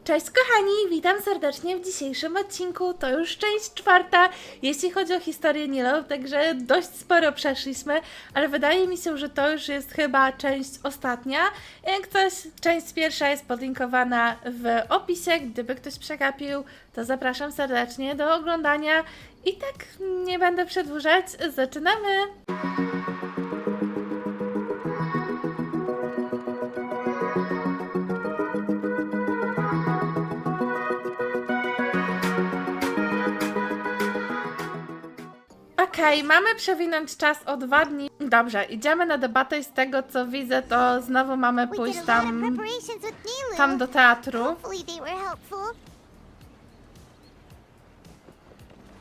Cześć kochani, witam serdecznie w dzisiejszym odcinku. To już część czwarta, jeśli chodzi o historię Nilou, także dość sporo przeszliśmy, ale wydaje mi się, że to już jest chyba część ostatnia. Jak coś, część pierwsza jest podlinkowana w opisie, gdyby ktoś przegapił, to zapraszam serdecznie do oglądania. I tak nie będę przedłużać, zaczynamy! Okej, mamy przewinąć czas o 2 dni. Dobrze, idziemy na debatę i z tego co widzę, to znowu mamy pójść tam do teatru.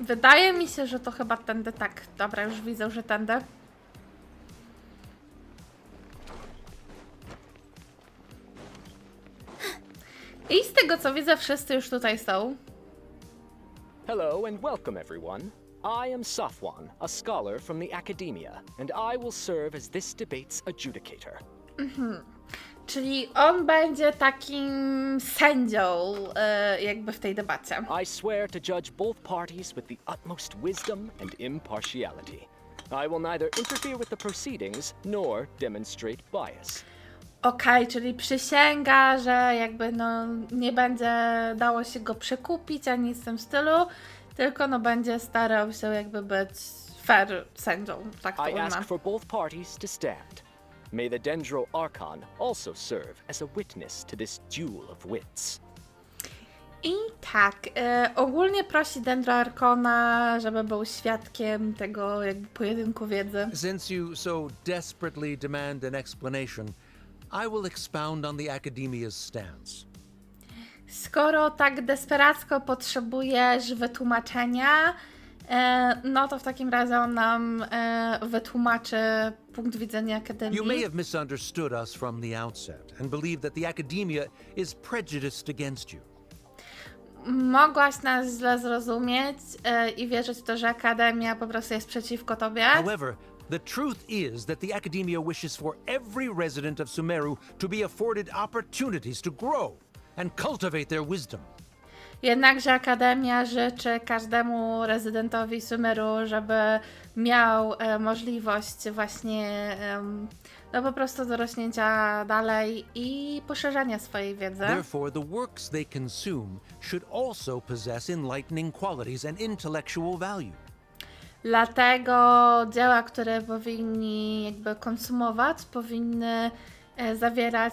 Wydaje mi się, że to chyba tędy, tak. Dobra, już widzę, że tędy. I z tego co widzę, wszyscy już tutaj są. Hello and welcome everyone. I am Safwan, a scholar from the academia, and I will serve as this debate's adjudicator. Czyli on będzie takim sędzią jakby w tej debacie. I swear to judge both parties with the utmost wisdom and impartiality. I will neither interfere with the proceedings nor demonstrate bias. Okej, czyli przysięga, że jakby no nie będzie dało się go przekupić ani nic w tym stylu, tylko no będzie starał się jakby być fair sędzią, tak to I ask ujmę. for both parties to stand. May the Dendro Archon also serve as a witness to this duel of wits. I tak, ogólnie prosi Dendro Arkona, żeby był świadkiem tego jakby pojedynku wiedzy. Since you so desperately demand an explanation, I will expound on the Academia's stance. Skoro tak desperacko potrzebujesz wytłumaczenia, no to w takim razie on nam wytłumaczy punkt widzenia Akademii. You may have misunderstood us from the outset and believe that the Academia is prejudiced against you. Mogłaś nas źle zrozumieć i wierzyć w to, że Akademia po prostu jest przeciwko tobie. However, the truth is that the Academia wishes for every resident of Sumeru to be afforded opportunities to grow and cultivate their wisdom. Jednakże Akademia życzy każdemu rezydentowi Sumeru, żeby miał możliwość właśnie no po prostu dorośnięcia dalej i poszerzania swojej wiedzy. Therefore, the works they consume should also possess enlightening qualities and intellectual value. Dlatego dzieła, które powinni jakby konsumować, powinny zawierać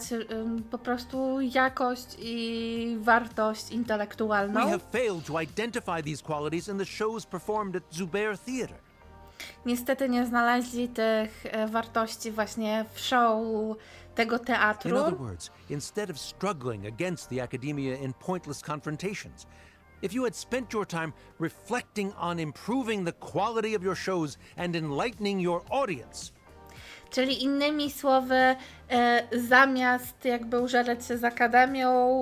po prostu jakość i wartość intelektualną. We have failed to identify these qualities in the shows performed at Zubair Theatre. Niestety nie znaleźli tych wartości właśnie w show tego In teatru. other words, instead of struggling against the Academia in pointless confrontations, if you had spent your time reflecting on improving the quality of your shows and enlightening your audience, Czyli innymi słowy, zamiast jakby użerać się z Akademią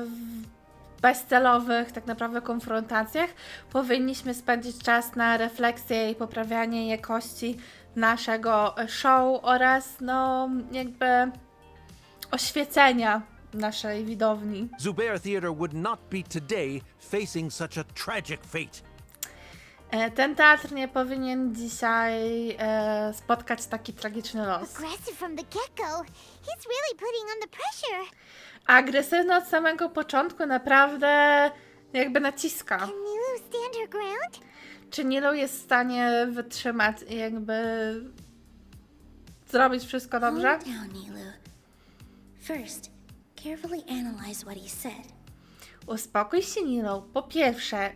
w bezcelowych tak naprawdę konfrontacjach, powinniśmy spędzić czas na refleksję i poprawianie jakości naszego show oraz no jakby oświecenia naszej widowni. Zubair Theatre would not be today facing such a tragic fate. Ten teatr nie powinien dzisiaj spotkać taki tragiczny los. Aggressive from the get-go. He's really putting on the pressure. Agresywny od samego początku, naprawdę jakby naciska. Can Nilou stand her ground? Czy Nilou jest w stanie wytrzymać i jakby zrobić wszystko dobrze? Calm down, Nilou. First, carefully analyze what he said. Uspokój się, Nilou. Po pierwsze,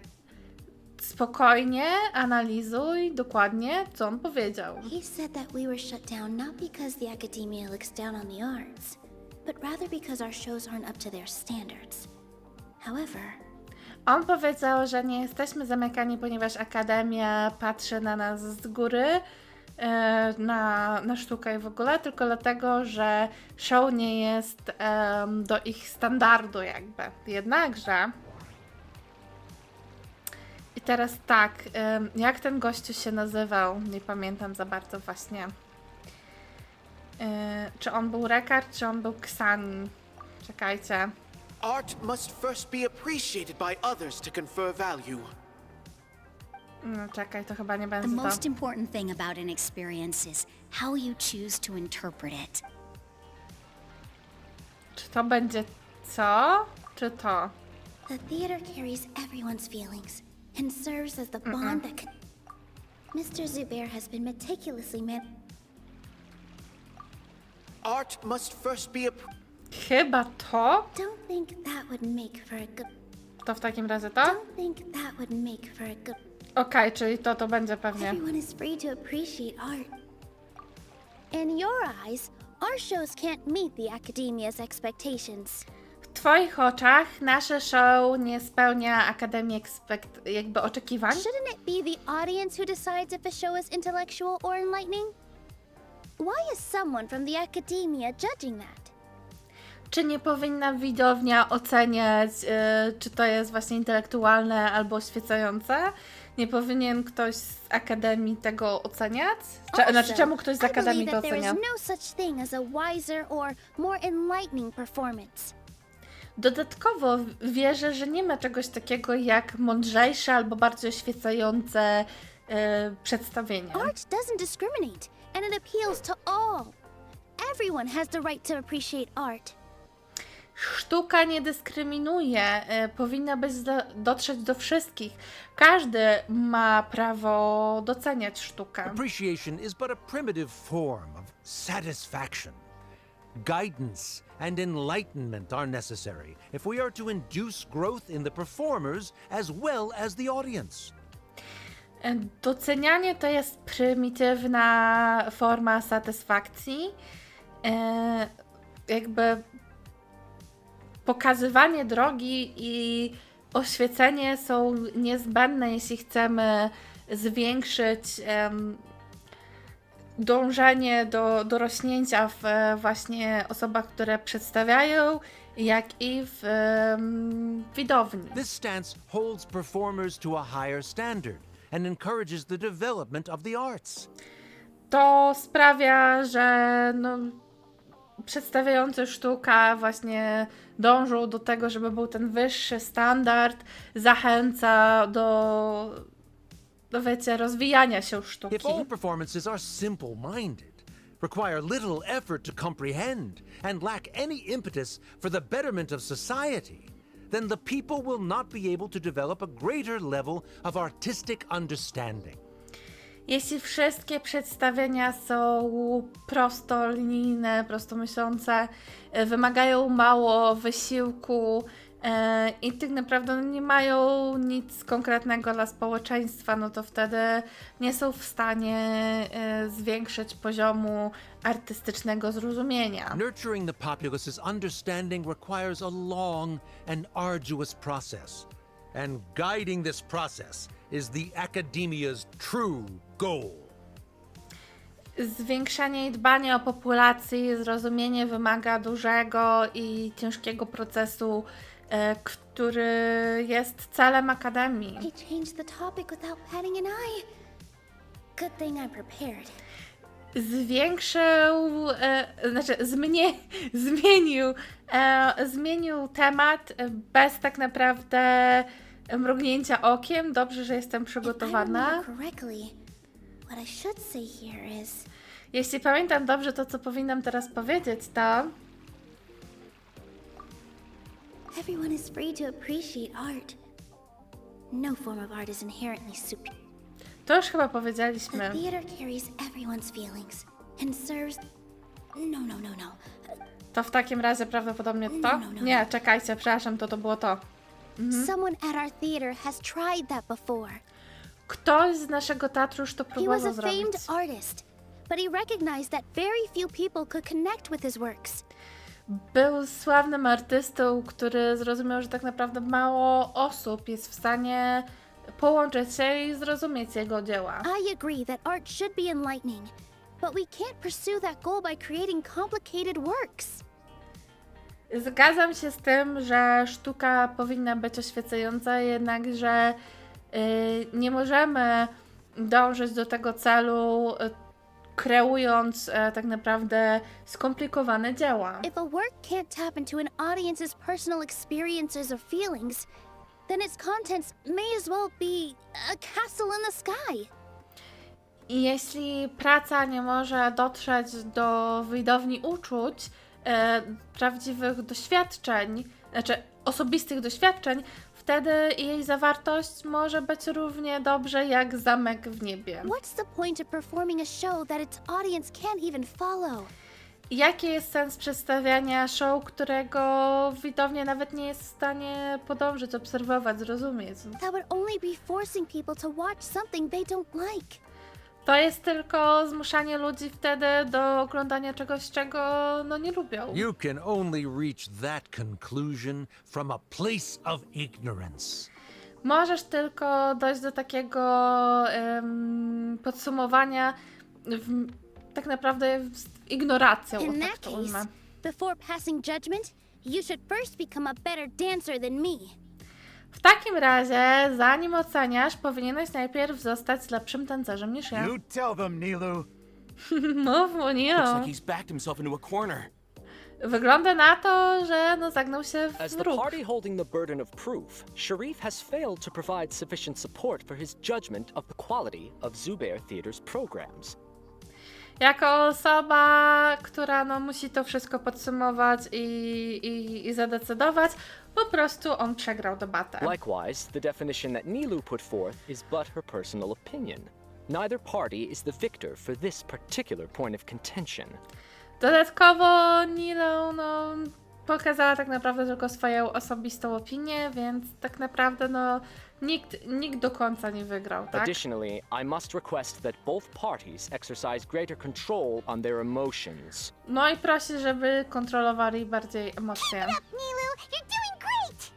spokojnie analizuj dokładnie, co on powiedział. He said that we were shut down not because the academia looks down on the arts, but rather because our shows aren't up to their standards. However, On powiedział, że nie jesteśmy zamykani, ponieważ Akademia patrzy na nas z góry, na sztukę i w ogóle, tylko dlatego, że show nie jest do ich standardu jakby. Jednakże i teraz tak, jak ten gościu się nazywał? Nie pamiętam za bardzo właśnie. Czy on był Rekard, czy on był Ksani? Czekajcie. Art must first be appreciated by others to confer value. No czekaj, to chyba nie The będzie to. most important thing about an experience is how you choose to interpret it. Czy to będzie co? Czy to? The theater carries everyone's feelings and serves as the bond that can. Mr. Zubair has been meticulously Art must first be Chyba to? Don't think that would make for a good. To w takim razie to? Don't think that would make for a good. Okej, czyli to będzie pewnie. Everyone is free to appreciate art. In your eyes, our shows can't meet the academia's expectations. W twoich oczach nasze show nie spełnia Akademii jakby oczekiwań? Shouldn't it be the audience who decides if a show is intellectual or enlightening? Why is someone from the academia judging that? Czy nie powinna widownia oceniać, czy to jest właśnie intelektualne albo oświecające? Nie powinien ktoś z Akademii tego oceniać? Znaczy, czemu ktoś z Akademii to I believe that there ocenia? is no such thing as a wiser or more enlightening performance. Dodatkowo wierzę, że nie ma czegoś takiego jak mądrzejsze albo bardziej oświecające przedstawienie. Art doesn't discriminate, and it appeals to all. Everyone has the right to appreciate art. Sztuka nie dyskryminuje, powinna dotrzeć do wszystkich. Każdy ma prawo doceniać sztukę. Appreciation is but a primitive form of satisfaction. Guidance and enlightenment are necessary if we are to induce growth in the performers as well as the audience. Docenianie to jest prymitywna forma satysfakcji. Jakby pokazywanie drogi i oświecenie są niezbędne, jeśli chcemy zwiększyć dążenie do dorośnięcia w właśnie osobach, które przedstawiają, jak i w widowni. This stance holds performers to a higher standard and encourages the development of the arts. To sprawia, że przedstawiający sztukę właśnie dążą do tego, żeby był ten wyższy standard, zachęca do wiecie, rozwijania się sztuki. If all performances are simple-minded, require little effort to comprehend, and lack any impetus for the betterment of society, then the people will not be able to develop a greater level of artistic understanding. Jeśli wszystkie przedstawienia są prostolinijne, prostomyślące, wymagają mało wysiłku i tak naprawdę nie mają nic konkretnego dla społeczeństwa, no to wtedy nie są w stanie zwiększyć poziomu artystycznego zrozumienia. Nurturing the populace's understanding requires a long and arduous process, and guiding this process is the academia's true goal. Zwiększanie i dbanie o populację i zrozumienie wymaga dużego i ciężkiego procesu, który jest celem Akademii. He changed the topic without batting an eye. Good thing I'm prepared. Zmienił temat bez tak naprawdę mrugnięcia okiem. Dobrze, że jestem przygotowana. What I should say here is, Jeśli pamiętam dobrze to, co powinnam teraz powiedzieć, to everyone is free to appreciate art. No form of art is inherently superior. to już chyba The powiedzieliśmy. theater carries everyone's feelings and serves. No. To w takim razie prawdopodobnie to? No. Nie, czekajcie, przepraszam, to było to. Someone at our theater has tried that before. Ktoś z naszego teatru już to He was próbował a zrobić. famed artist, but he recognized that very few people could connect with his works. Był sławnym artystą, który zrozumiał, że tak naprawdę mało osób jest w stanie połączyć się i zrozumieć jego dzieła. I agree that art should be enlightening, but we can't pursue that goal by creating complicated works. Zgadzam się z tym, że sztuka powinna być oświecająca, jednakże nie możemy dążyć do tego celu kreując tak naprawdę skomplikowane dzieła. If a work can't tap into an audience's personal experiences or feelings, then its contents may as well be a castle in the sky. I jeśli praca nie może dotrzeć do widowni uczuć, prawdziwych doświadczeń, znaczy osobistych doświadczeń, wtedy jej zawartość może być równie dobrze jak zamek w niebie. What's the point of performing a show that its audience can't even follow? Jaki jest sens przedstawiania show, którego widownia nawet nie jest w stanie podążyć, obserwować, zrozumieć? That would only be forcing people to watch something they don't like. To jest tylko zmuszanie ludzi wtedy do oglądania czegoś, czego no nie lubią. You can only reach that conclusion from a place of ignorance. Możesz tylko dojść do takiego podsumowania tak naprawdę z ignoracją. In o tak that to ujmę. case, before passing judgment, you should first become a better dancer than me. W takim razie, zanim oceniasz, powinieneś najpierw zostać lepszym tancerzem niż ja. You tell them, Nilou. Mów mu, Looks Nilo. like he's backed himself into a corner. Wygląda na to, że no zagnął się As w the róg. party holding the burden of proof, Sharif has failed to provide sufficient support for his judgment of the quality of Zubair Theater's programs. Jako osoba, która no musi to wszystko podsumować i zadecydować, po prostu on przegrał debatę. Likewise, the definition that Nilou put forth is but her personal opinion. Neither party is the victor for this particular point of contention. Dodatkowo Nilou no, pokazała tak naprawdę tylko swoją osobistą opinię, więc tak naprawdę no nikt do końca nie wygrał, tak? Additionally, I must request that both parties exercise greater control on their emotions. No i prosi, żeby kontrolowali bardziej emocje. Nilou, you're doing great!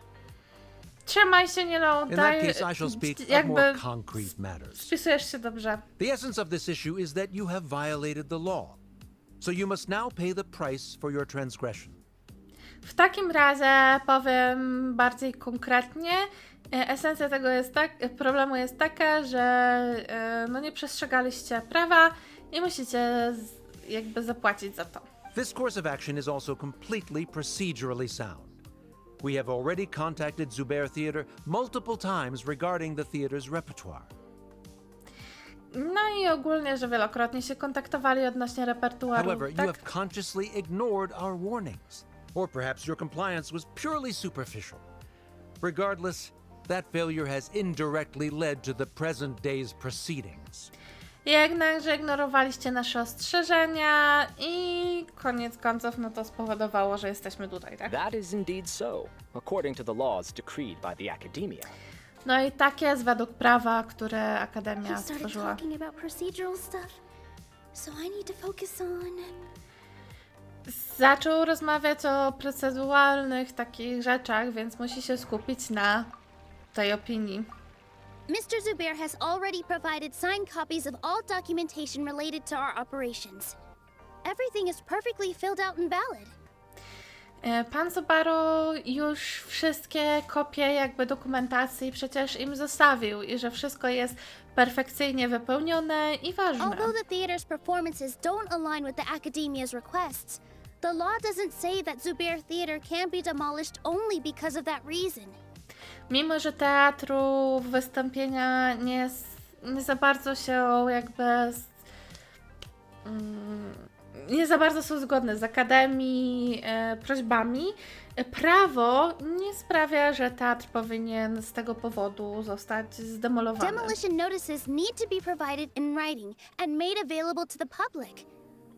Trzymaj się, Nilou, In that daj, case, I shall speak of jakby more concrete matters. spisujesz się dobrze. The essence of this issue is that you have violated the law. So you must now pay the price for your transgression. W takim razie powiem bardziej konkretnie. Esencja tego problemu jest taka, że no nie przestrzegaliście prawa i musicie jakby zapłacić za to. This course of action is also completely procedurally sound. We have already contacted Zubair Theater multiple times regarding the theater's repertoire. No i ogólnie, że wielokrotnie się kontaktowali odnośnie repertuaru. However, you Tak? have consciously ignored our warnings. Or perhaps your compliance was purely superficial. Regardless, that failure has indirectly led to the present day's proceedings. Jednakże ignorowaliście nasze ostrzeżenia i koniec końców no to spowodowało, że jesteśmy tutaj, tak? That is indeed so, according to the laws decreed by the Academia. No i tak jest według prawa, które Akademia I started stworzyła. talking about procedural stuff, so I need to focus on... Zaczął rozmawiać o proceduralnych takich rzeczach, więc musi się skupić na tej opinii. Mr. Zubair has already provided signed copies of all documentation related to our operations. Everything is perfectly filled out and valid. Pan Subaru już wszystkie kopie jakby dokumentacji przecież im zostawił i że wszystko jest perfekcyjnie wypełnione i ważne. Although the theater's performances don't align with the Academia's requests, the law doesn't say that Zubair Theater can be demolished only because of that reason. Mimo że teatru wystąpienia nie za bardzo się jakby nie za bardzo są zgodne z Akademii prośbami, prawo nie sprawia, że teatr powinien z tego powodu zostać zdemolowany. Demolition notices need to be provided in writing and made available to the public.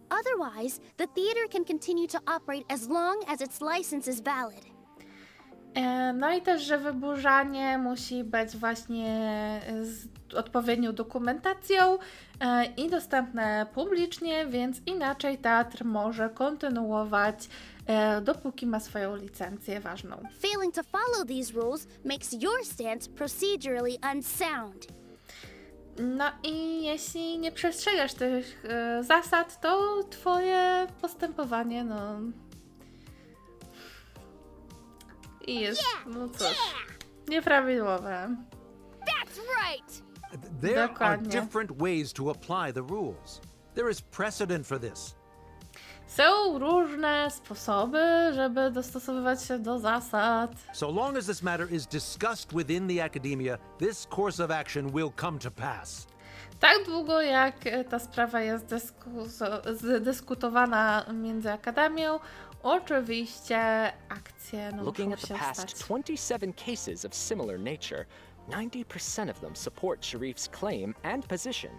Otherwise, the theater can continue to operate as long as its license is valid. No i też, że wyburzanie musi być właśnie z odpowiednią dokumentacją i dostępne publicznie, więc inaczej teatr może kontynuować, dopóki ma swoją licencję ważną. Failing to follow these rules makes your stance procedurally unsound. No i jeśli nie przestrzegasz tych zasad, to twoje postępowanie, no... I jest, no cóż, nieprawidłowe. That's right! There are Dokładnie. different ways to apply the rules. There is precedent for this. Są różne sposoby, żeby dostosowywać się do zasad. So long as this matter is discussed within the academia, this course of action will come to pass. Tak długo jak ta sprawa jest dyskutowana między akademią, oczywiście akcje Looking muszą at the się past stać. 27 cases of similar nature, 90% of them support Sharif's claim and position.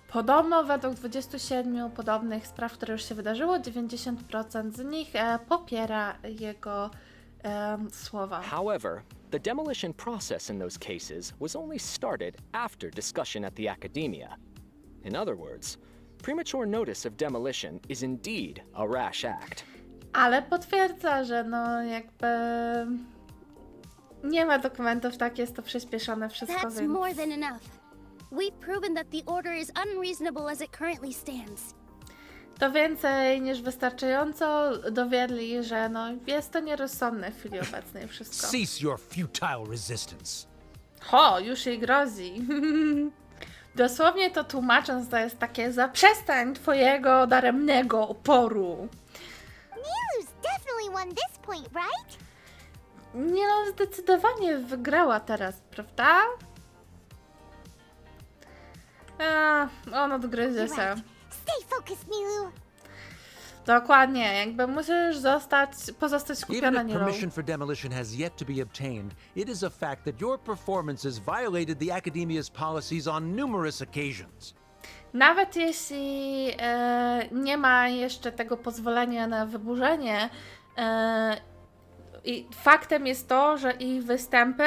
Podobno według 27 podobnych spraw, które już się wydarzyło, 90% z nich popiera jego słowa. However, the demolition process in those cases was only started after discussion at the academia. In other words, premature notice of demolition is indeed a rash act. Ale potwierdza, że no jakby nie ma dokumentów, tak jest to przyspieszone wszystko, That's więc... more than enough. We've proven that the order is unreasonable as it currently stands. To więcej niż wystarczająco dowiedli, że no jest to nierozsądne w chwili obecnej wszystko. Cease your futile resistance. Ho, już jej grozi. Dosłownie to tłumacząc, to jest takie zaprzestań twojego daremnego oporu. Nilou's definitely won this point, right? Nie no, zdecydowanie wygrała teraz, prawda? On odgryzie się. Stay focused, Nilou. Dokładnie, jakby musisz pozostać Even skupiona if Nilou. permission for demolition has yet to be obtained, it is a fact that your performances violated the academia's policies on numerous occasions. Nawet jeśli nie ma jeszcze tego pozwolenia na wyburzenie, i faktem jest to, że ich występy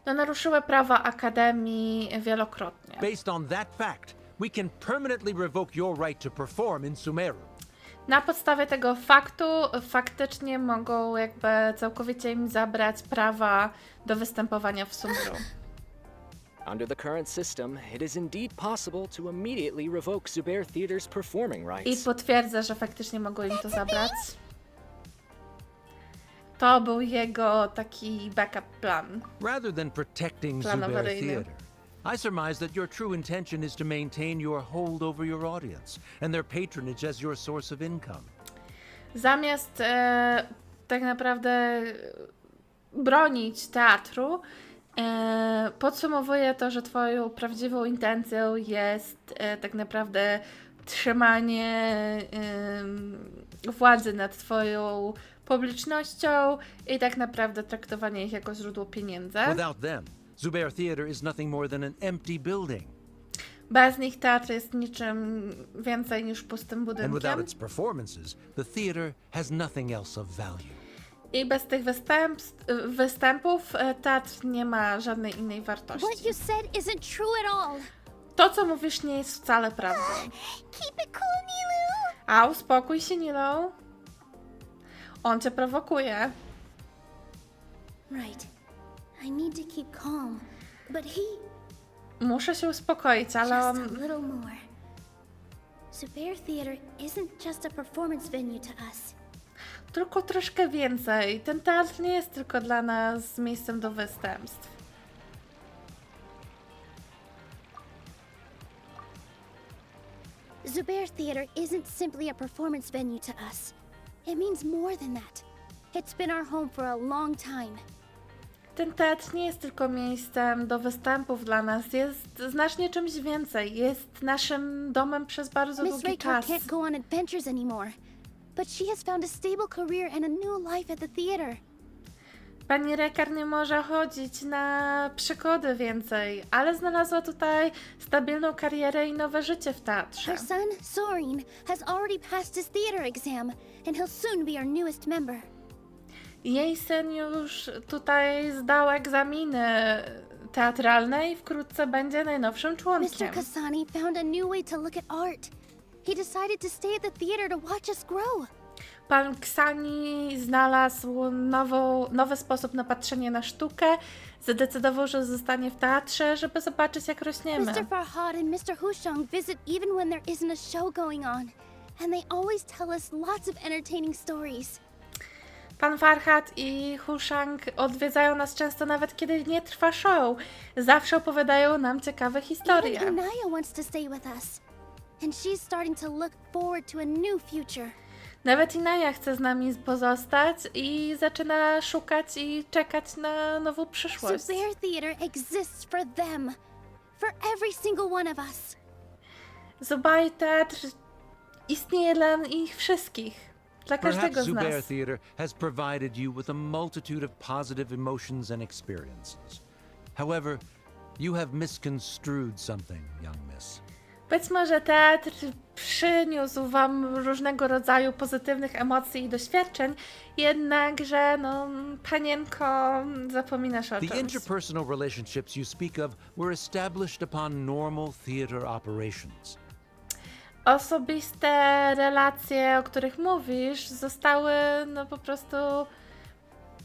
no, naruszyły prawa Akademii wielokrotnie. Based on that fact, we can permanently revoke your right to perform in Sumeru. Na podstawie tego faktu faktycznie mogą jakby całkowicie im zabrać prawa do występowania w Sumeru. Under the current system, it is indeed possible to immediately revoke Zubair Theater's performing I rights. potwierdzę, że faktycznie mogą im to zabrać. To był jego taki backup plan. Rather than protecting Plan Zubair awaryjny. Theater, I surmise that your true intention is to maintain your hold over your audience and their patronage as your source of income. Zamiast tak naprawdę bronić teatru, podsumowuję to, że twoją prawdziwą intencją jest tak naprawdę trzymanie władzy nad twoją publicznością i tak naprawdę traktowanie ich jako źródło pieniędzy. Without them, Zubair Theater is nothing more than an empty building. Bez nich teatr jest niczym więcej niż pustym And without budynkiem. its performances, the theater has nothing else of value. I bez tych występów teatr nie ma żadnej innej wartości. What you said isn't true at all. To, co mówisz, nie jest wcale prawdą. Keep it cool, Nilou. A uspokój się, Nilou. On cię prowokuje. Right. I need to keep calm. But he... Muszę się uspokoić, ale Just a on... little more. Zubair Theater isn't just a performance venue to us. Tylko troszkę więcej. Ten teatr nie jest tylko dla nas miejscem do występstw. Zubair Theater isn't simply a performance venue to us. It means more than that. It's been our home for a long time. Ten teatr nie jest tylko miejscem do występów dla nas, jest znacznie czymś więcej. Jest naszym domem przez bardzo Miss długi Rachel czas. can't go on adventures anymore, but she has found a stable career and a new life at the theater. Pani Rekar nie może chodzić na przygody więcej, ale znalazła tutaj stabilną karierę i nowe życie w teatrze. Her son, Sorin, has already passed his theater exam, and he'll soon be our newest member. Jej syn już tutaj zdał egzaminy teatralne i wkrótce będzie najnowszym członkiem. Mr. Kasani found a new way to look at art. He decided to stay at the theater to watch us grow. Pan Ksani znalazł nowy sposób na patrzenie na sztukę. Zdecydował, że zostanie w teatrze, żeby zobaczyć, jak rośniemy. Mr. Farhad and Mr. Hushang visit even when there isn't a show going on, and they always tell us lots of entertaining stories. Pan Farhat i Hushang odwiedzają nas często nawet kiedy nie trwa show. Zawsze opowiadają nam ciekawe historie. Even Inaya wants to stay with us. And she's starting to look forward to a new future. Nawet Inaya chce z nami pozostać i zaczyna szukać i czekać na nową przyszłość. Zubair Theater exists for them. For every single one of us. Zubair Teatr istnieje dla ich wszystkich. Dla każdego Perhaps z Zubair nas. Theater has provided you with a multitude of positive emotions and experiences. However, you have misconstrued something, young miss. Być może teatr przyniósł wam różnego rodzaju pozytywnych emocji i doświadczeń, jednakże, no, panienko, zapominasz o The czymś. interpersonal relationships you speak of were established upon normal theater operations. Osobiste relacje, o których mówisz, zostały no po prostu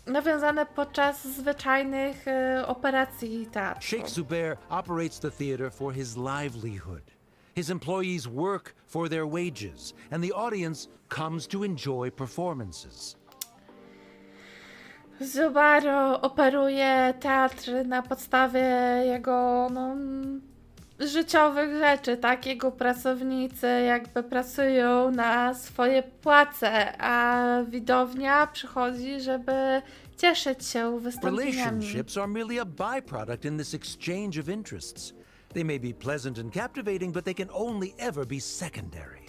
nawiązane podczas zwyczajnych operacji teatru. Sheikh Zubair operates the theater for his livelihood. His employees work for their wages, and the audience comes to enjoy performances. Zubaro operuje teatr na podstawie jego życiowych rzeczy, tak? Jego pracownicy jakby pracują na swoje płace, a widownia przychodzi, żeby cieszyć się wystąpieniami. Relationships are merely a byproduct in this exchange of interests. They may be pleasant and captivating, but they can only ever be secondary.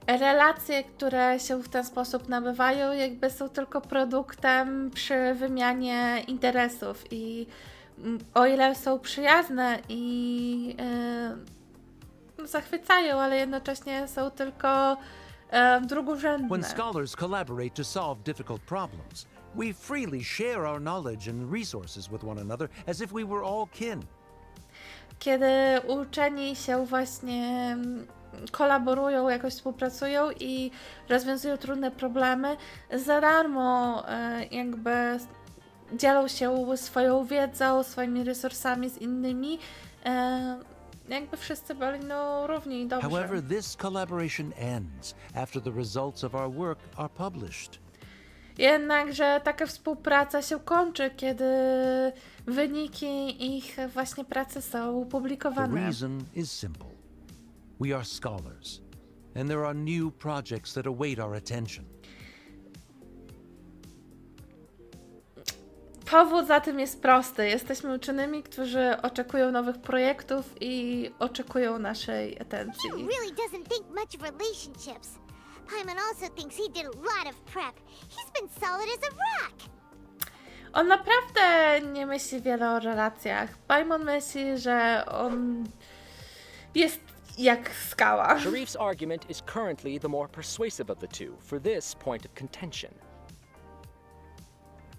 Relacje, które się w ten sposób nabywają, jakby są tylko produktem przy wymianie interesów i o ile są przyjazne i zachwycają, ale jednocześnie są tylko drugorzędne. When scholars collaborate to solve difficult problems, we freely share our knowledge and resources with one another as if we were all kin. Kiedy uczeni się właśnie kolaborują, jakoś współpracują i rozwiązują trudne problemy, za darmo jakby dzielą się swoją wiedzą, swoimi resursami z innymi, jakby wszyscy byli równi i dobrzy. However, this collaboration ends after the results of our work are published. Jednakże taka współpraca się kończy, kiedy wyniki ich właśnie pracy są The publikowane. reason is simple. We are scholars, and there are new projects that await our attention. Powód za tym jest prosty. Jesteśmy uczonymi, którzy oczekują nowych projektów i oczekują naszej atencji. He really doesn't think much of relationships. Paimon also thinks he did a lot of prep. He's been solid as a rock. On naprawdę nie myśli wiele o relacjach. Paimon myśli, że on jest jak skała. Sharif's argument is currently the more persuasive of the two for this point of contention.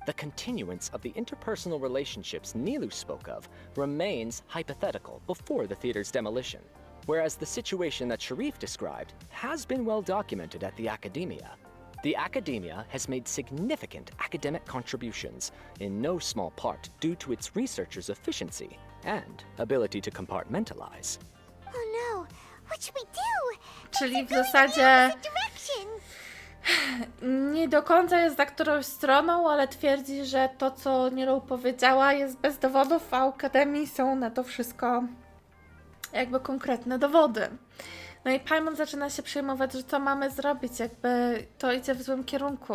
The continuance of the interpersonal relationships Nilou spoke of remains hypothetical before the theater's demolition, whereas the situation that Sharif described has been well documented at the academia. The academia has made significant academic contributions, in no small part due to its researchers' efficiency and ability to compartmentalize. Oh no, what should we do? Czyli w They're going in the zasadzie opposite direction. nie do końca jest za którąś stroną, ale twierdzi, że to, co Nilou powiedziała, jest bez dowodów, a w Akademii są na to wszystko jakby konkretne dowody. No i Paimon zaczyna się przejmować, że co mamy zrobić, jakby to idzie w złym kierunku.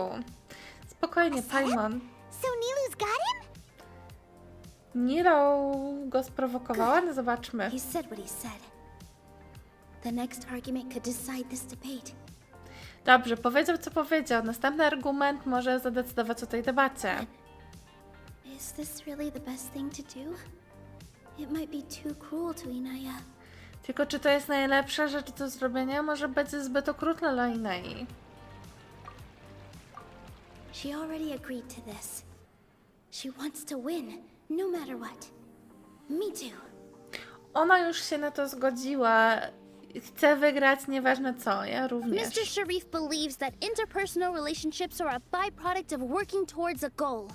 Spokojnie, Paimon. So Nilou's got him? Nilou go sprowokowała? No zobaczmy. He said what he said. The next argument could decide this debate. Dobrze, powiedział co powiedział. Następny argument może zadecydować o tej debacie. Is this really the best thing to do? It might be too cruel to Inaya. Tylko czy to jest najlepsza rzecz do zrobienia? Może być zbyt okrutna dla Inai. She already agreed to this. She wants to win, no matter what. Me too. Ona już się na to zgodziła. Chce wygrać nieważne co, ja również. Mr. Sharif believes that interpersonal relationships are a byproduct of working towards a goal.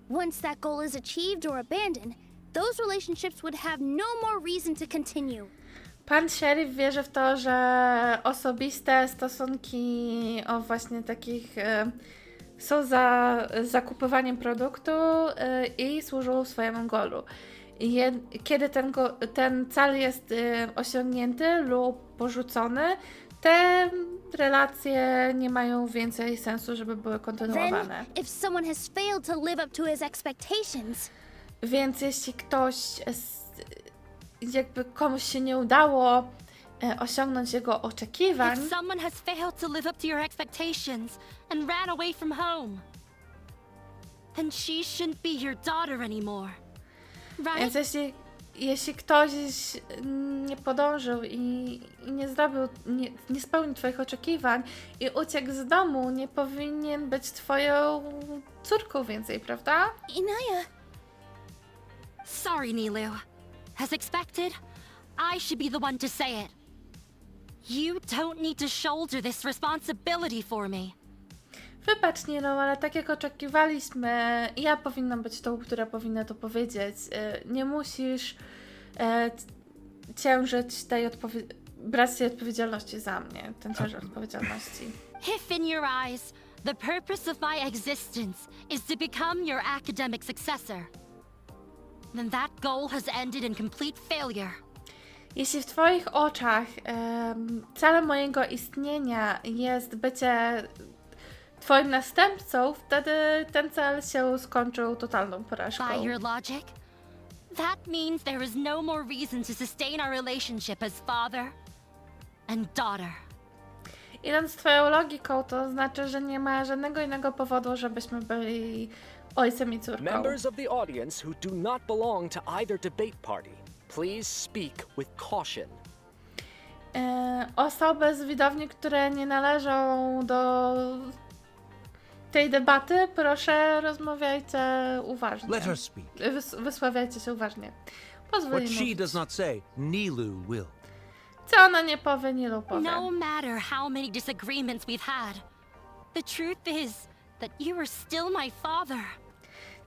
Once that goal is achieved or abandoned, those relationships would have no more reason to continue. Pan Sheriff wierzy w to, że osobiste stosunki o właśnie takich są za zakupywaniem produktu i służą swojemu golu. Kiedy ten cel jest osiągnięty lub porzucony, te relacje nie mają więcej sensu, żeby były kontynuowane. Then, if someone has failed to live up to his expectations, Więc jeśli jakby komuś się nie udało osiągnąć jego oczekiwań, If someone has failed to live up to your expectations and ran away from home, then she shouldn't be your daughter anymore. Right? więc jeśli ktoś nie podążył i nie spełnił twoich oczekiwań i uciekł z domu, nie powinien być twoją córką więcej, prawda? Inaya, Sorry, Nilou. As expected, I should be the one to say it. You don't need to shoulder this responsibility for me. Wybacz, Nilou, ale tak jak oczekiwaliśmy, ja powinnam być tą, która powinna to powiedzieć. Nie musisz brać tej odpowiedzialności za mnie, ten ciężar odpowiedzialności. If in your eyes, the purpose of my existence is to become your academic successor, then that goal has ended in complete failure. Jeśli w twoich oczach celem mojego istnienia jest bycie twoim następcą, wtedy ten cel się skończył totalną porażką. By your logic, that means there is no more reason to sustain our relationship as father and daughter. Idąc twoją logiką, to znaczy, że nie ma żadnego innego powodu, żebyśmy byli ojcem i córką. Members of the audience who do not belong to either debate party, please speak with caution. Osoby z widowni, które nie należą do tej debaty, proszę rozmawiajcie uważnie. Let her speak. Wysławiajcie się uważnie. Pozwól What jej she mówić. does not say, Nilou will. Co ona nie powie, Nilou powie. No matter how many disagreements we've had, the truth is that you are still my father.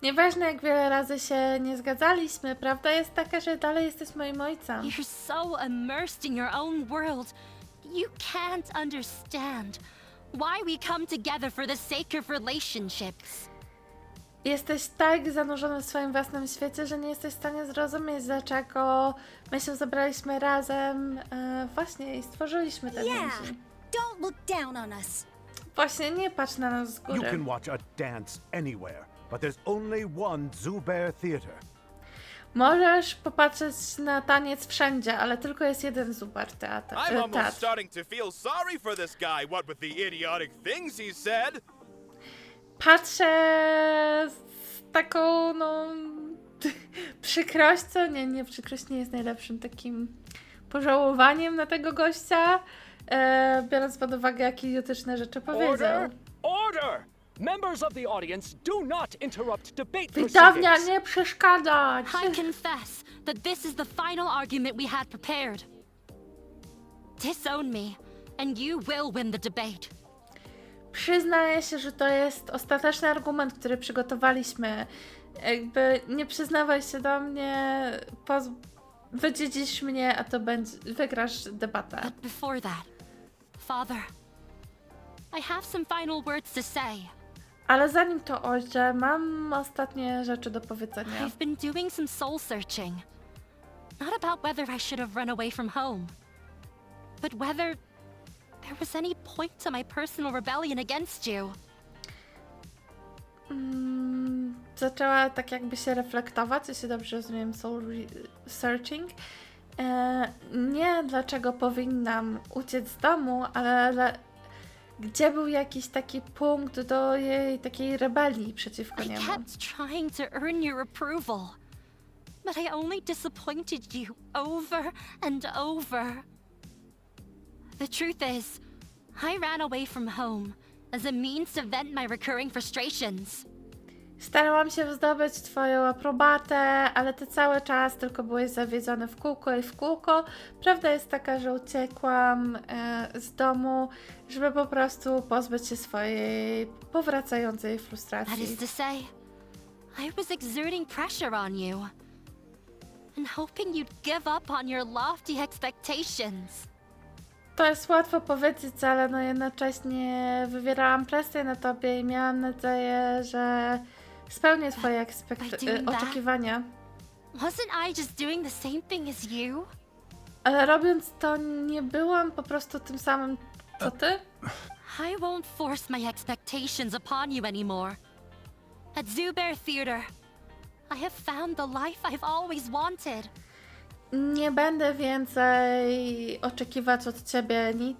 Nieważne jak wiele razy się nie zgadzaliśmy, prawda jest taka, że dalej jesteś moim ojcem. You're so immersed in your own world, you can't understand why we come together for the sake of relationships. Jesteś tak zanurzony w swoim własnym świecie, że nie jesteś w stanie zrozumieć, dlaczego my się zebraliśmy razem właśnie i stworzyliśmy ten więzi. Don't look down on us. Właśnie nie patrz na nas z You góry. can watch a dance anywhere, but there's only one Zubair Theater. Możesz popatrzeć na taniec wszędzie, ale tylko jest jeden Zubar teatr. I'm almost starting to feel sorry for this guy, what with the idiotic things he said. Patrzę z taką, przykrością, nie, przykrość nie jest najlepszym takim pożałowaniem na tego gościa, biorąc pod uwagę, jakie idiotyczne rzeczy powiedział. Order! Order! Members of the audience, do not interrupt debate Widownia, proceedings. nie przeszkadzać! I confess that this is the final argument we had prepared. Disown me, and you will win the debate. Przyznaję się, że to jest ostateczny argument, który przygotowaliśmy. Jakby nie przyznawaj się do mnie, wydziedzisz mnie, a to wygrasz debatę. But before that, Father, I have some final words to say. Ale zanim to, ojcze, mam ostatnie rzeczy do powiedzenia. I've been doing some soul searching. Not about whether I should have run away from home, but whether there was any point to my personal rebellion against you. Zaczęła tak jakby się reflektować, jeśli dobrze rozumiem, soul searching. Nie dlaczego powinnam uciec z domu, ale gdzie był jakiś taki punkt do jej takiej rebelii przeciwko I niemu. kept trying to earn your approval, but I only disappointed you over and over. The truth is, I ran away from home as a means to vent my recurring frustrations. Starałam się zdobyć twoją aprobatę, ale ty cały czas tylko byłeś zawiedziony w kółko i w kółko. Prawda jest taka, że uciekłam z domu, żeby po prostu pozbyć się swojej powracającej That frustracji. is to say, I was exerting pressure on you and hoping you'd give up on your lofty expectations. To jest łatwo powiedzieć, ale no jednocześnie wywierałam presję na tobie i miałam nadzieję, że spełnię twoje oczekiwania. Wasn't I just doing the same thing as you? Ale robiąc to nie byłam po prostu tym samym, co ty? I won't force my expectations upon you anymore. At Zubair Theater, I have found the life I've always wanted. Nie będę więcej oczekiwać od ciebie nic.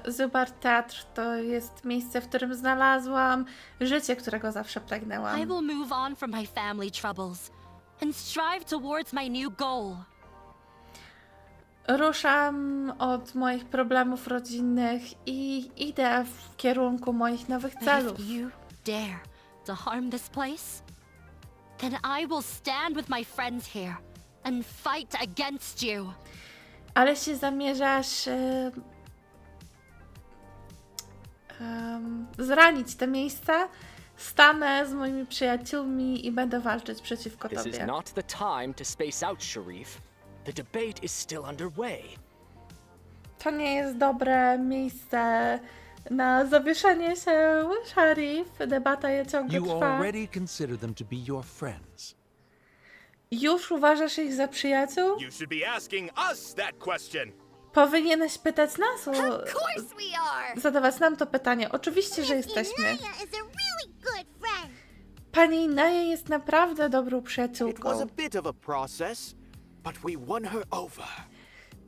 Zubair Teatr to jest miejsce, w którym znalazłam życie, którego zawsze pragnęłam. I will move on from my family troubles and strive towards my new goal. Ruszam od moich problemów rodzinnych i idę w kierunku moich nowych But celów. if you dare to harm this place, then I will stand with my friends here and fight against you. Ale jeśli zamierzasz zranić te miejsca, stanę z moimi przyjaciółmi i będę walczyć przeciwko This is tobie. not the time to space out, Sharif. The debate is still underway. To nie jest dobre miejsce na zawieszenie się, Sharif. Debata je ciągle You trwa. already consider them to be your friends. Już uważasz ich za przyjaciół? You should be asking us that question. Powinieneś pytać nas, Of course we are! zadawać nam to pytanie. Oczywiście, że jesteśmy. Inaya is a really good friend. Pani Naja jest naprawdę dobrą It was przyjaciółką. a bit of a process, but we won her over.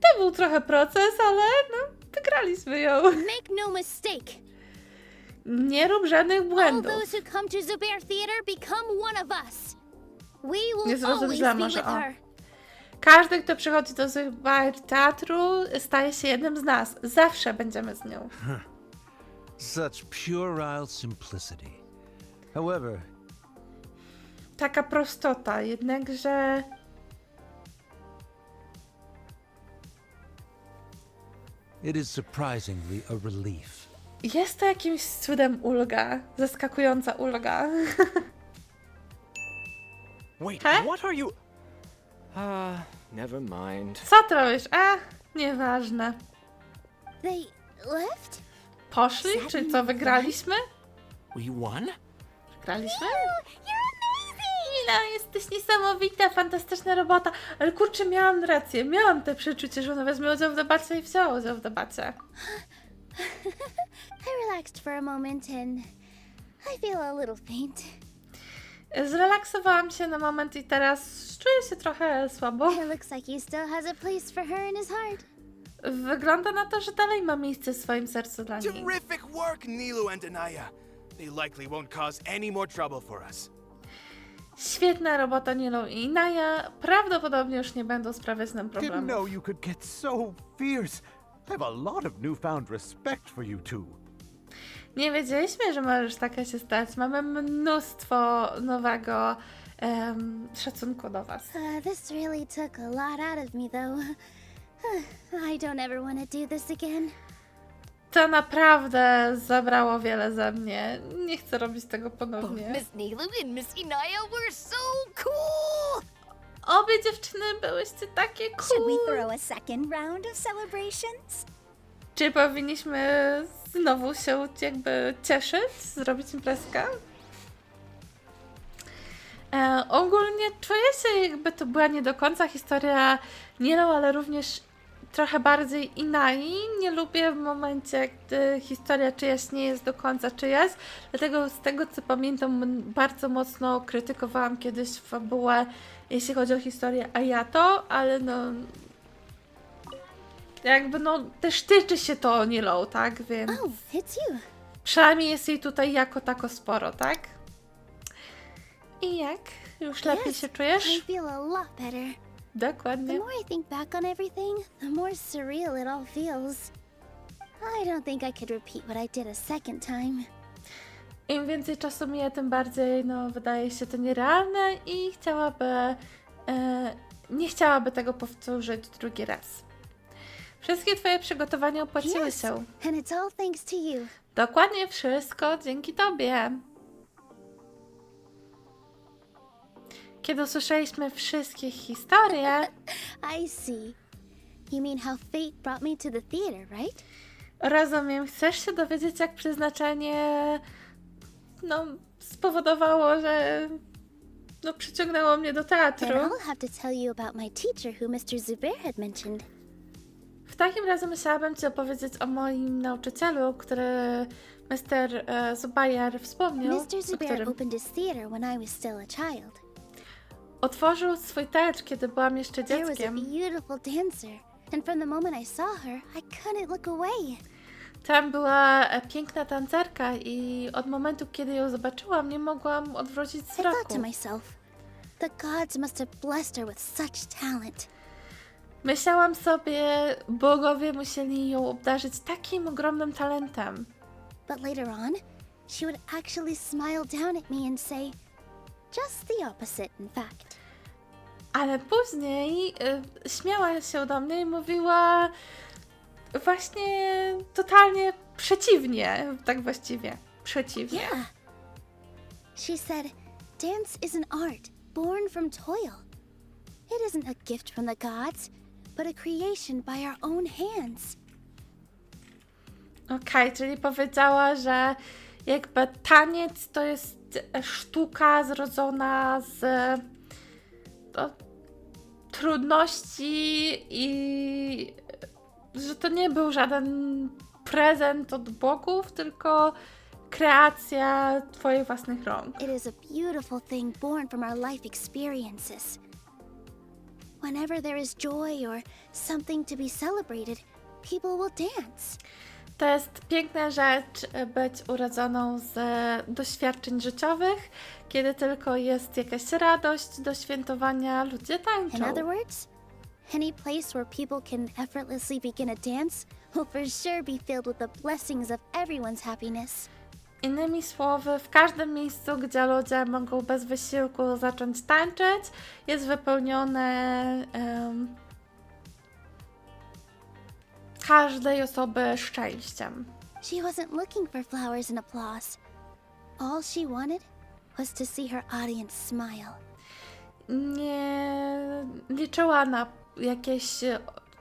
To był trochę proces, ale no, wygraliśmy ją. Make no mistake, Nie rób żadnych all błędów. those who come to Zubair Theater become one of us. We Nie will always zrozumiałam be może, with o. her. Każdy, kto przychodzi do Zubair Teatru, staje się jednym z nas. Zawsze będziemy z nią. Such puerile simplicity. However, Taka prostota, jednakże it is surprisingly a relief. jest to jakimś cudem ulga. Zaskakująca ulga. Wait, Huh? what are you? Never mind. Co ty robisz? Nieważne. They left? Poszli? Czy co, wygraliśmy? We won? Wygraliśmy? You're amazing! Mila, jesteś niesamowita, fantastyczna robota. Ale kurczę, miałam rację. Miałam te przeczucie, że ona weźmie udział w debacie i wzięła udział w debacie. I relaxed for a moment and I feel a little faint. Zrelaksowałam się na moment i teraz czuję się trochę słabo. It looks like he still has a place for her in his heart. Wygląda na to, że dalej ma miejsce w swoim sercu dla niej. Terrific work, Nilou and Anaya. They likely won't cause any more trouble for us. Świetna robota Nilou i Naja. Prawdopodobnie już nie będą sprawiać nam Didn't problemów. know you could get so fierce. I have a lot of newfound respect for you two. Nie wiedzieliśmy, że możesz taka się stać. Mamy mnóstwo nowego szacunku do was. This really took a lot out of me, though. I don't ever want to do this again. To naprawdę zabrało wiele ze mnie. Nie chcę robić tego ponownie. Miss Nilou and Miss Inaya were so cool! Obie dziewczyny byłyście takie Should we cool. throw a second round of celebrations? Czy powinniśmy znowu się jakby cieszyć? Zrobić imprezkę? Ogólnie czuję się, jakby to była nie do końca historia Nilou, ale również trochę bardziej Inai. Nie lubię w momencie, gdy historia czyjaś nie jest do końca czyjaś, dlatego z tego co pamiętam bardzo mocno krytykowałam kiedyś fabułę, jeśli chodzi o historię Ayato, ale no jakby no też tyczy się to Nilou, tak? Więc Oh, it's you. przynajmniej jest jej tutaj jako tako sporo, tak? I jak? Już lepiej się I czujesz? feel a lot better. The Dokładnie. more I think back on everything, the more surreal it all feels. I don't think I could repeat what I did a second time. Im więcej czasu mija, tym bardziej no, wydaje się to nierealne i nie chciałaby tego powtórzyć drugi raz. Wszystkie twoje przygotowania opłaciły Yes, się. and it's all thanks to you. Dokładnie wszystko dzięki tobie. Kiedy usłyszeliśmy wszystkie historie, I see. You mean how fate brought me to the theater, right? Rozumiem, chcesz się dowiedzieć, jak przeznaczenie spowodowało, że przyciągnęło mnie do teatru. Then I'll have to tell you about my teacher who Mr. Zubair had mentioned. W takim razie musiałabym Ci opowiedzieć o moim nauczycielu, który Mr. Zubair wspomniał, Mr. Zubair opened his theater when I was still a child. Otworzył swój teatr, kiedy byłam jeszcze There was a dzieckiem. beautiful dancer, and from the moment I saw her, I couldn't look away. Tam była piękna tancerka i od momentu, kiedy ją zobaczyłam, nie mogłam odwrócić I thought to wzroku. myself, the gods must have blessed her with such talent. Myślałam sobie, bogowie musieli ją obdarzyć takim ogromnym talentem. But later on, she would actually smile down at me and say, just the opposite, in fact. Ale później śmiała się do mnie i mówiła właśnie totalnie przeciwnie, tak właściwie, przeciwnie. Yeah. She said, dance is an art born from toil. It isn't a gift from the gods, but a creation by our own hands. Okej, czyli powiedziała, że jakby taniec to jest sztuka zrodzona z trudności i że to nie był żaden prezent od bogów, tylko kreacja twoich własnych rąk. It is a beautiful thing born from our life experiences. Whenever there is joy or something to be celebrated, people will dance. To jest piękna rzecz być urodzoną z doświadczeń życiowych. Kiedy tylko jest jakaś radość do świętowania, ludzie In tańczą. other words, any place where people can effortlessly begin a dance will for sure be filled with the blessings of everyone's happiness. Innymi słowy, w każdym miejscu, gdzie ludzie mogą bez wysiłku zacząć tańczyć, jest wypełnione każdej osoby szczęściem. She wasn't looking for flowers and applause. All she wanted was to see her audience smile. Nie liczyła na jakieś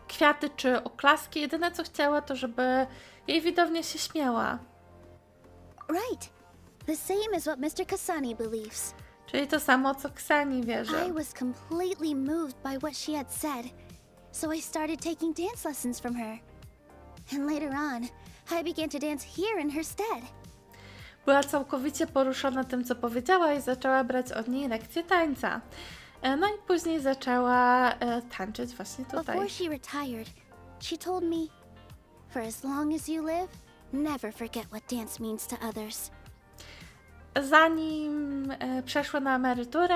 kwiaty czy oklaski. Jedyne co chciała, to żeby jej widownia się śmiała. Right. The same as what Mr. Kasani believes. Czyli to samo, co Ksani wierzy. I was completely moved by what she had said, so I started taking dance lessons from her. And later on, I began to dance here in her stead. Była całkowicie poruszona tym, co powiedziała i zaczęła brać od niej lekcje tańca. No i później zaczęła tańczyć właśnie tutaj. Before she retired, she told me, for as long as you live, never forget what dance means to others. Zanim przeszła na emeryturę,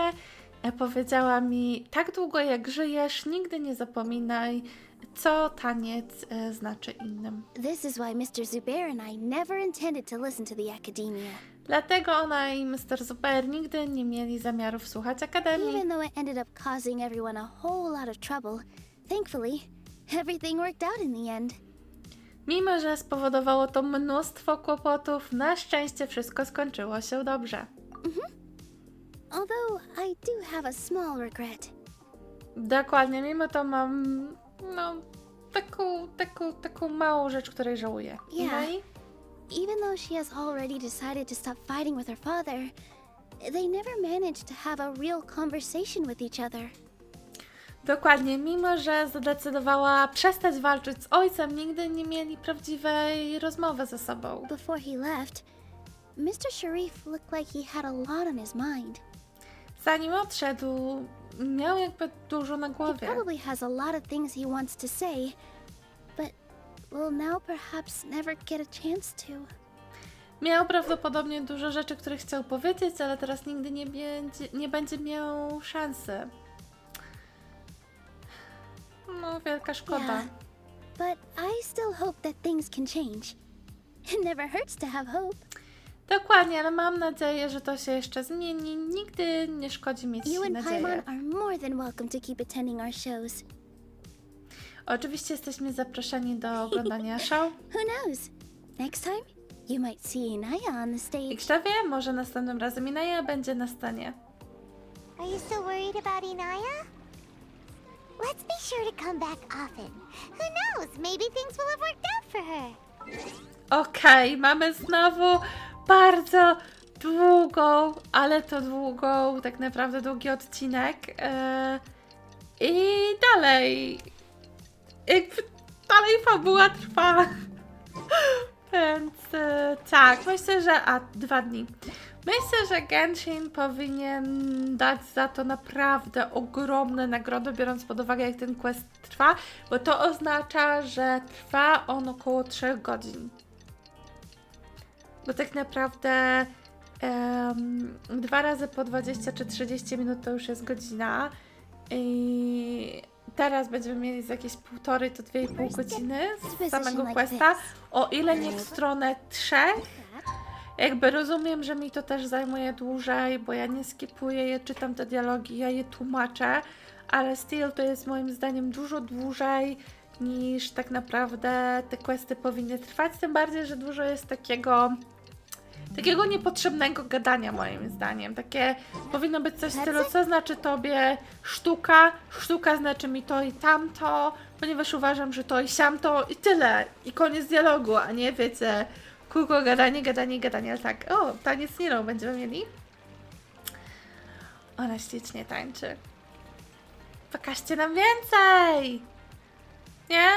powiedziała mi, tak długo jak żyjesz, nigdy nie zapominaj, co taniec znaczy innym. This is why Mr. Zubair and I never intended to listen to the academia. Dlatego ona i Mr. Zubair nigdy nie mieli zamiarów słuchać Akademii. Even though it ended up causing everyone a whole lot of trouble, thankfully, everything worked out in the end. Mimo że spowodowało to mnóstwo kłopotów, na szczęście wszystko skończyło się dobrze. Although I do have a small regret. Dokładnie, mimo to mam taką małą rzecz, której żałuję. Yeah. No i Even though she has already decided to stop fighting with her father, they never managed to have a real conversation with each other. dokładnie, mimo że zadecydowała przestać walczyć z ojcem, nigdy nie mieli prawdziwej rozmowy ze sobą. Before he left, Mr. Sharif looked like he had a lot on his mind. Zanim odszedł, miał jakby dużo na He głowie. probably has a lot of things he wants to say, but will now perhaps never get a chance to. Miał prawdopodobnie dużo rzeczy, które chciał powiedzieć, ale teraz nigdy nie będzie miał szansy. No, wielka szkoda. Yeah, but I still hope that things can change. It never hurts to have hope. Dokładnie, ale mam nadzieję, że to się jeszcze zmieni. Nigdy nie szkodzi mieć You and nadzieję. Paimon are more than welcome to keep attending our shows. Oczywiście jesteśmy zaproszeni do oglądania show. Who knows? Next time, you might see Inaya on the I stage. kto wie, może następnym razem Inaja będzie na scenie. Are you still worried about Inaya? Let's be sure to come back often. Who knows, maybe things will have worked out for her. Okej, mamy znowu bardzo długą, ale to długą, tak naprawdę długi odcinek. I dalej. Jakby dalej fabuła trwa. Więc tak, myślę, że... 2 dni. Myślę, że Genshin powinien dać za to naprawdę ogromne nagrody, biorąc pod uwagę, jak ten quest trwa, bo to oznacza, że trwa on około 3 godzin. Bo tak naprawdę 2 razy po 20 czy 30 minut to już jest godzina. I teraz będziemy mieli za jakieś 1,5 do 2,5 godziny z samego questa, o ile nie w stronę 3. Jakby rozumiem, że mi to też zajmuje dłużej, bo ja nie skipuję je, czytam te dialogi, ja je tłumaczę, ale still to jest moim zdaniem dużo dłużej niż tak naprawdę te questy powinny trwać, tym bardziej, że dużo jest takiego niepotrzebnego gadania moim zdaniem. Takie powinno być coś w stylu, co znaczy tobie sztuka, sztuka znaczy mi to i tamto, ponieważ uważam, że to i siamto i tyle. I koniec dialogu, a nie wiecie, kółko gadanie, ale tak. O, taniec Nilou będziemy mieli. Ona ślicznie tańczy. Pokażcie nam więcej! Nie?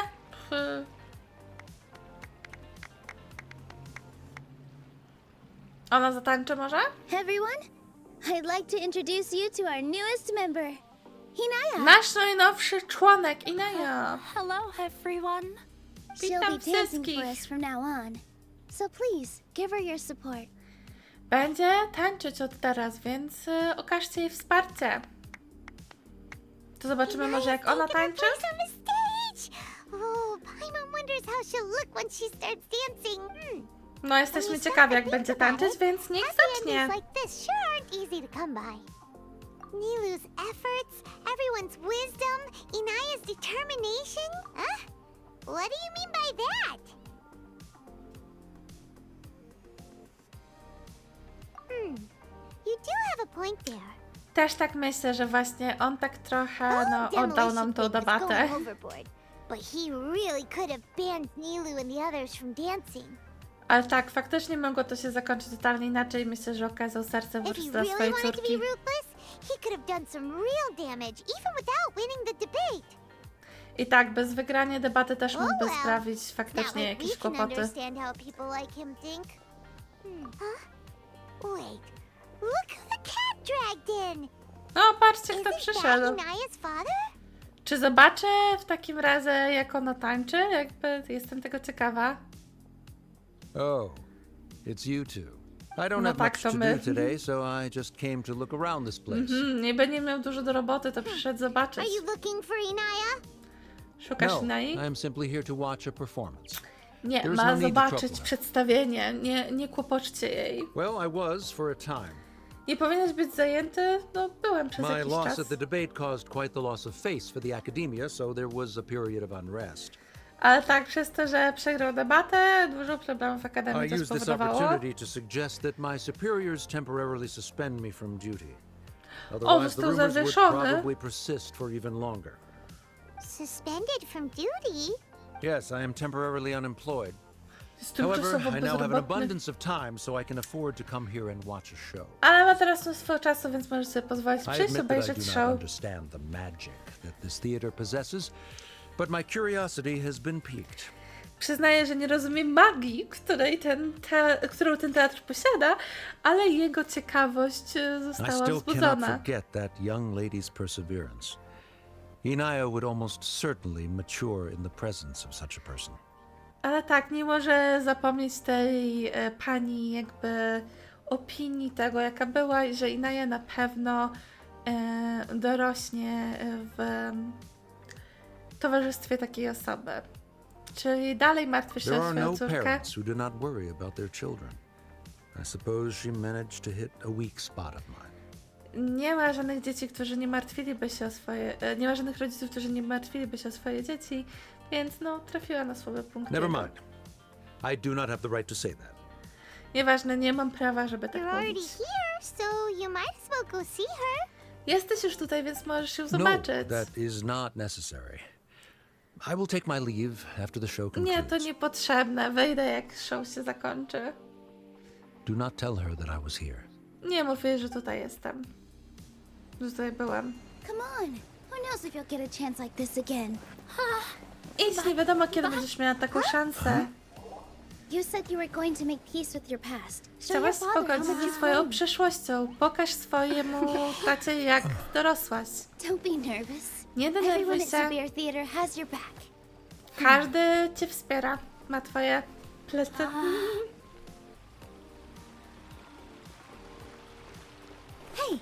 Ona zatańczy może? Everyone, I'd like to introduce you to our newest member, Hinaya. Nasz najnowszy członek, Inaya. Hello, everyone. She'll Witam be dancing for wszystkich. us from now on. So please, give her your support. Będzie tańczyć od teraz, więc okażcie jej wsparcie. To zobaczymy może, jak ona tańczy? On the stage! Oh, Paimon wonders how she'll look when she starts dancing. No, jesteśmy ciekawi, jak będzie tańczyć, więc niech zacznie. Endings like this sure aren't easy to come by. Nilou's efforts, everyone's wisdom, Inaya's determination? Huh? What do you mean by that? You do have a point there. Też tak myślę, że właśnie on tak trochę, no, oddał nam tą debatę. But he really could have banned Nilou and the others from dancing. Ale tak, faktycznie mogło to się zakończyć totalnie inaczej. Myślę, że okazał serce If he wrócić dla really swojej wanted to be córki. ruthless, he could have done some real damage, even without winning the debate. I tak, bez wygrania debaty też mógłby well. sprawić Not faktycznie like jakieś we can kłopoty. understand how people like him think. Huh? Wait, look who the cat dragged in. No, patrzcie, kto Isn't that przyszedł. Inaya's father? Czy zobaczę w takim razie, jak ona tańczy? Jakby jestem tego ciekawa. Oh, it's you two. I don't No have tak, much to to my. do today, so I just came to look around this place. Niby nie miał dużo do roboty, to przyszedł zobaczyć. Are you looking for Inaya? Szukasz No, Inai? I'm simply here to watch a performance. Nie, There's ma no need to zobaczyć trouble her. przedstawienie. Nie kłopoczcie jej. Well, I was for a time. Nie powinieneś być zajęty? No, byłem przez My jakiś loss czas. at the debate caused quite the loss of face for the academia, so there was a period of unrest. Ale tak, przez to, że przegrał debatę, dużo problemów w Akademii I to used this spowodowało. opportunity to suggest that my superiors temporarily suspend me from duty. O, Otherwise, the został rumors would zawieszony. probably persist for even longer. Suspended from duty? Yes, I am temporarily unemployed. Jest However, tymczasowo I now have an bezrobotny. abundance of time, so I can afford to come here and watch a show. Ale ma teraz mnóstwo czasu, więc możesz sobie pozwolić I przyjść, admit that I obejrzeć do not show. understand the magic that this theater possesses, but my curiosity has been piqued. Przyznaję, że nie rozumiem magii, którą ten teatr posiada, ale jego ciekawość I została still cannot wzbudzona. forget that young lady's perseverance. Inaya would almost certainly mature in the presence of such a person. Ale tak, nie może zapomnieć tej pani jakby opinii tego, jaka była i że Inaya na pewno dorośnie w towarzystwie takiej osoby. Czyli dalej martwisz się There o are swoją no córkę. parents who do not worry about their children. I suppose she managed to hit a weak spot of mine. Nie ma żadnych dzieci, którzy nie martwiliby się o swoje... Nie ma żadnych rodziców, którzy nie martwiliby się o swoje dzieci, więc no, trafiła na słabe punkty. Never mind. I do not have the right to say that. Nieważne, nie mam prawa, żeby tak You're already mówić. here, so you might as well go see her. Jesteś już tutaj, więc możesz ją No, zobaczyć. that is not necessary. I will take my leave after the show Nie, concludes. to niepotrzebne. Wejdę, jak show się zakończy. Do not tell her that I was here. Nie mów jej, że tutaj jestem. Że tutaj byłem. Come on. Who knows if you'll get a chance like this again? Idź, nie wiadomo, kiedy będziesz miała taką szansę. You said you were going to make peace with your past. Show your Chciałaś father how pogodzić much ze you've swoją grown. przeszłością. Pokaż swojemu tacie, jak dorosłaś. Don't be nervous. Nie Everyone denerwuj at się. Zubair Theater has your back. Każdy cię wspiera. Ma twoje plecy. Hey,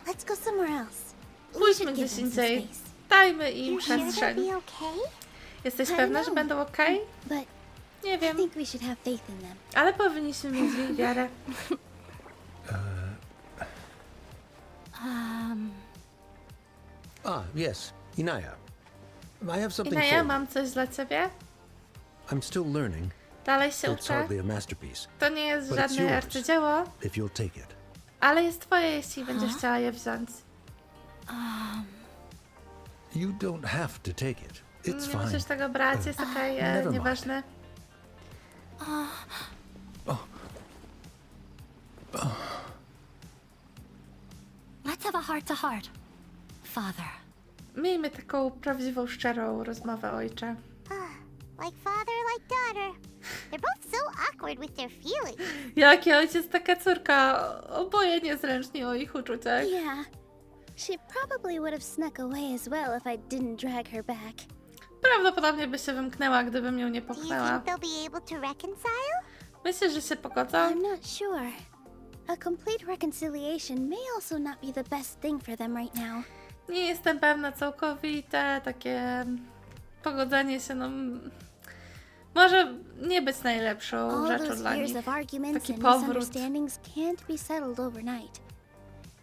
let's go somewhere else. We Pójdźmy should give gdzieś them some indziej. space. Dajmy im You sure they'll przestrzeń. be okay? Jesteś I pewna, don't że know. będą okej? But Nie I wiem, think we should have faith in them. ale powinniśmy mieć w nich wiarę. Yes, Inaya. I have something Inaja, for you. mam coś dla ciebie. I'm still learning, Dalej so się it's uczę. hardly a masterpiece. To nie jest But it's żadne yours. arcydzieło, If you'll take it. ale jest twoje, jeśli będziesz chciała je wziąć. You don't have to take it. It's Nie fine. musisz tego brać, jest okej, never mind. nieważne. Let's have a heart-to-heart. Father. Miejmy taką prawdziwą, szczerą rozmowę, ojcze. Like father, like daughter. They're both so awkward with their feelings. Jaki ojciec, taka córka. Oboje niezręczni o ich uczuciach. Yeah. She probably would have snuck away as well if I didn't drag her back. Prawdopodobnie by się wymknęła, gdybym ją nie Do you popchnęła. think they'll be able to reconcile? Myślisz, że się pogodzą? I'm not sure. A complete reconciliation may also not be the best thing for them right now. Nie jestem pewna całkowite, takie pogodzenie się, no... Może nie być najlepszą All rzeczą those dla years nich. of arguments Taki and powrót. misunderstandings can't be settled overnight.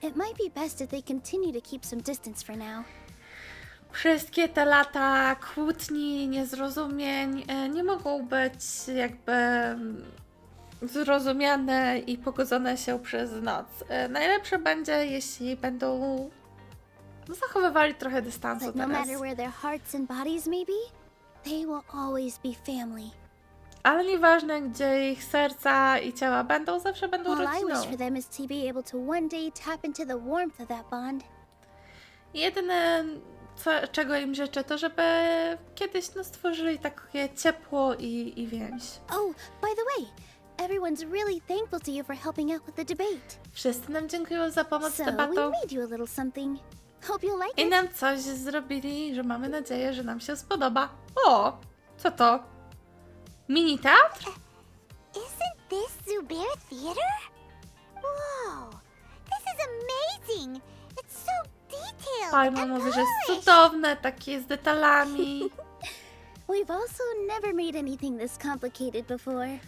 It might be best if they continue to keep some distance for now. Wszystkie te lata kłótni, niezrozumień nie mogą być jakby zrozumiane i pogodzone się przez noc. Najlepsze będzie, jeśli będą zachowywali trochę dystansu But no teraz. matter where their hearts and bodies may be, they will always be family. Ale nieważne, gdzie ich serca i ciała będą, zawsze będą All I rodziną. wish for them is to be able to one day tap into the warmth of that bond. Jedyne, czego im życzę, to żeby kiedyś stworzyli takie ciepło i więź. Oh, by the way, everyone's really thankful to you for helping out with the debate. Wszyscy nam dziękują za pomoc z So we debatą made you a little something. Hope you'll like i it. nam coś zrobili, że mamy nadzieję, że nam się spodoba. O, co to? Mini teatr? Isn't this Zubair Theater? Whoa, this is amazing. It's so detailed Palma and mówi, że jest polished. cudowne, takie z detalami. We've also never made anything this complicated before.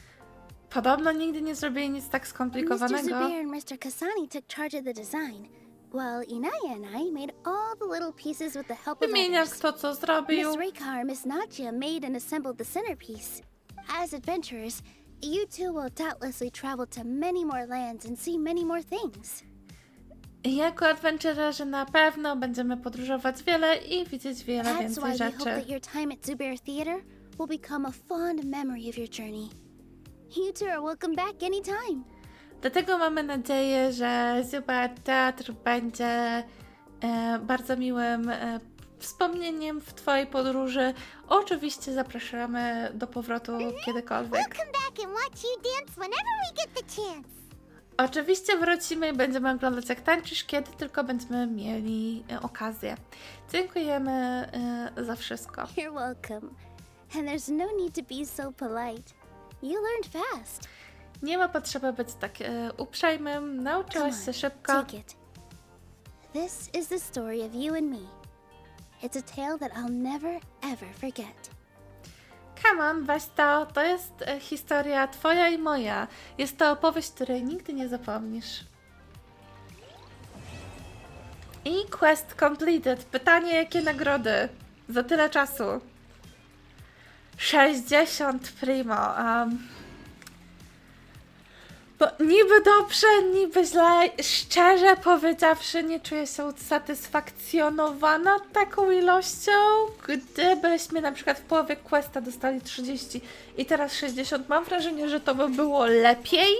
Podobno nigdy nie zrobili nic tak Mr. skomplikowanego. Zubair and Mr. Kasani took charge of the design, while Inaya and I made all the little pieces with the help of Wymieniam, others. kto co zrobił. Miss Reikar and Miss Nadia made and assembled the centerpiece. As adventurers, you two will doubtlessly travel to many more lands and see many more things. Jako adventurerzy na pewno będziemy podróżować wiele i widzieć wiele That's więcej why we hope rzeczy. that your time at Zubair Theater will become a fond memory of your journey. You two are welcome back anytime. Dlatego mamy nadzieję, że Zubair Teatr będzie bardzo miłym wspomnieniem w Twojej podróży. Oczywiście zapraszamy do powrotu kiedykolwiek. We'll come back and watch you dance whenever we get the chance. Oczywiście wrócimy i będziemy oglądać, jak tańczysz, kiedy tylko będziemy mieli okazję. Dziękujemy za wszystko. You're welcome. And there's no need to be so polite. You learned fast. Nie ma potrzeby być tak uprzejmym, nauczyłaś Come się on, szybko. take it. This is the story of you and me. It's a tale that I'll never ever forget. Come on, weź to. To jest historia twoja i moja. Jest to opowieść, której nigdy nie zapomnisz. I quest completed. Pytanie, jakie nagrody za tyle czasu? 60 primo. Bo niby dobrze, niby źle, szczerze powiedziawszy, nie czuję się usatysfakcjonowana taką ilością. Gdybyśmy na przykład w połowie questa dostali 30 i teraz 60, mam wrażenie, że to by było lepiej.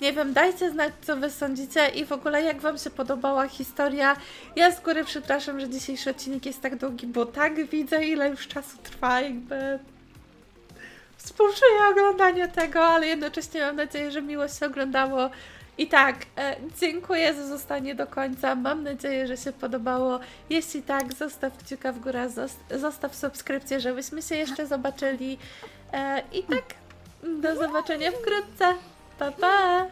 Nie wiem, dajcie znać, co wy sądzicie i w ogóle jak wam się podobała historia. Ja z góry przepraszam, że dzisiejszy odcinek jest tak długi, bo tak widzę, ile już czasu trwa, jakby... Współczuję oglądanie tego, ale jednocześnie mam nadzieję, że miło się oglądało. I tak, dziękuję za zostanie do końca. Mam nadzieję, że się podobało. Jeśli tak, zostaw kciuka w górę, zostaw subskrypcję, żebyśmy się jeszcze zobaczyli. I tak, do zobaczenia wkrótce. Pa, pa!